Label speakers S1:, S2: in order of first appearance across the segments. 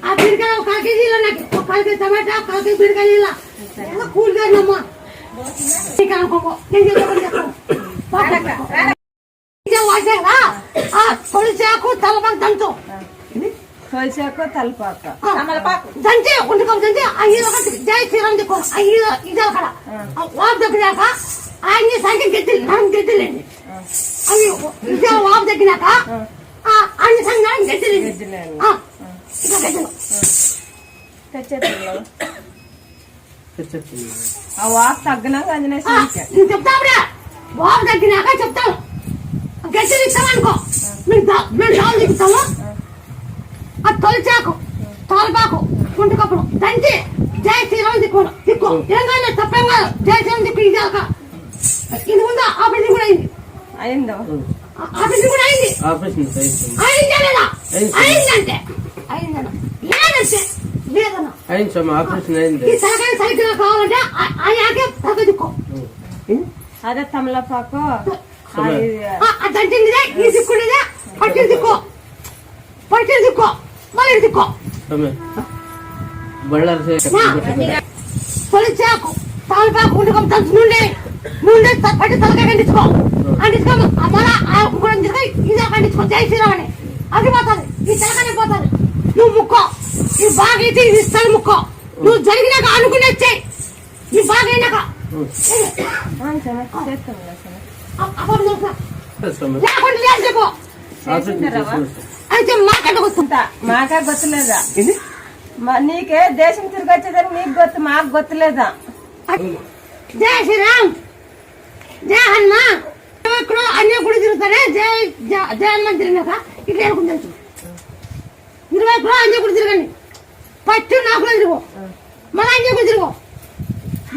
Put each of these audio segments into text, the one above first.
S1: ఆ బీరకాయ ఒక 1 కేజీలో నాకు 1 కేజీ టమాటా 1 కేజీ బీరకాయ ఇలా కూల్ గానమ్మా ఇక అనుకో నేను వాసాక ఆ తొలిచాకు తలపాకు దంచు
S2: తొలిచాకు తలపాకు
S1: దంచి ఉండుకో దంచి ఐదు ఒకటి జై శ్రీరామ్ దిక్కు ఐదు ఇది అక్కడ వాపు దగ్గరాక ఆయన సంఖ్య గెద్దిలు మనం గెద్దిలేండి అవి ఇది వాపు దగ్గరాక ఆయన సంఖ్య గెద్దిలేండి ఇక గెద్దలు
S2: ఆ వాపు తగ్గినాక అంజనేయ
S1: నేను చెప్తావురా వాపు తగ్గినాక చెప్తాను గెద్దలు ఇస్తామనుకో మేము దాలు దిగుతాము ఆ తొలిచాకు తోలపాకు కుంటుకప్పుడు దంచి జై శ్రీరామ్ దిక్కోడు దిక్కు ఏం కాదు తప్పేం కాదు జై శ్రీరామ్ దిక్కు ఇది ఒక ఇది ఉందా ఆపరేషన్ కూడా అయింది
S2: అయిందో
S1: ఆపరేషన్ కూడా అయింది అయిందా లేదా అయిందంటే అయిందన్న లేదంటే లేదన్న ఈ తలకాయ సరిగ్గా కావాలంటే అయ్యాకే తగ్గ దిక్కు
S2: అదే తమలపాకు
S1: దంచిందిదే ఈ దిక్కునిదే పట్టిన దిక్కు పట్టిన దిక్కు మళ్ళీ దిక్కు తొలిచాకు తలపాకు ఉండుకో దంచు నుండి పట్టి తలకాయ కండించుకో అంటించుకో మళ్ళీ ఇదే కండించుకో జై శ్రీరామ్ అని అది పోతుంది ఈ తలకాయ పోతుంది నువ్వు ముక్కో ఈ బాగా అయితే ఇది ఇస్తాను ముక్కో నువ్వు జరిగినాక అనుకునే వచ్చాయి ఈ బాగా అయినాక లేకుండా లేచిపో అయితే
S2: మాకే గుర్తులేదా నీకే దేశం తిరిగి వచ్చేదని నీకు గుర్తు మాకు గుర్తులేదా
S1: జై శ్రీరామ్ జై హనుమా ఇక్కడ అన్ని గుడి తిరుగుతానే జై జై హనుమాన్ తిరిగినాక ఇట్లా ఏడుకుని తెలుసు 20 అన్ని గుడి తిరగండి ఫస్ట్ నాకు తిరుగు మళ్ళీ అన్ని గుడి తిరుగు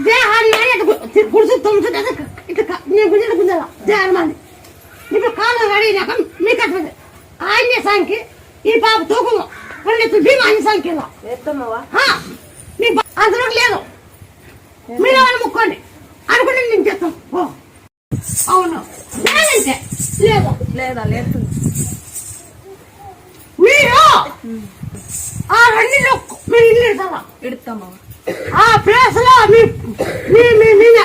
S1: జై హనుమాన్ గుడిసు 9 ఇట్లా నేను గుడి గుంజాల జై హనుమాన్ ఇప్పుడు కాలు అడిగినాక మీకు అట్లా ఆంజనేయ స్వామికి ఈ పాప తూకము రెండు భీమా ఆంజనేయ స్వామికి అందులో లేదు మీరు వాళ్ళు ముక్కోండి అనుకుంటే నేను చేస్తాం అవును లేదంటే లేదు
S2: లేదా లేదు
S1: మీరు ఆ రెండులో మీరు ఇల్లు ఇడతారా
S2: ఇడతామా
S1: ఆ ప్లేస్ లో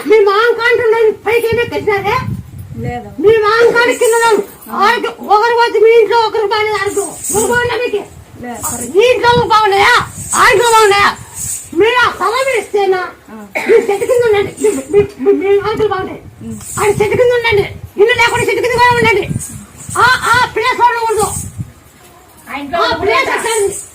S1: మీ మాంకాంటే పైకి ఏమే కట్టినారే
S2: లేదా
S1: మీ మాంకాడి కింద ఒకరు వచ్చి మీ ఇంట్లో ఒకరు బాగాలేదు బాగున్నా మీకు మీ ఇంట్లో బాగున్నాయా ఆ ఇంట్లో బాగున్నాయా మీరు ఆ స్థలం ఇస్తేనా మీరు చెట్టు కింద ఉండండి మీ ఆంకులు బాగున్నాయి ఆయన చెట్టు కింద ఉండండి ఇల్లు లేకుండా చెట్టు కింద ఉండండి ఆ ప్లేస్ ఉండకూడదు ప్లేస్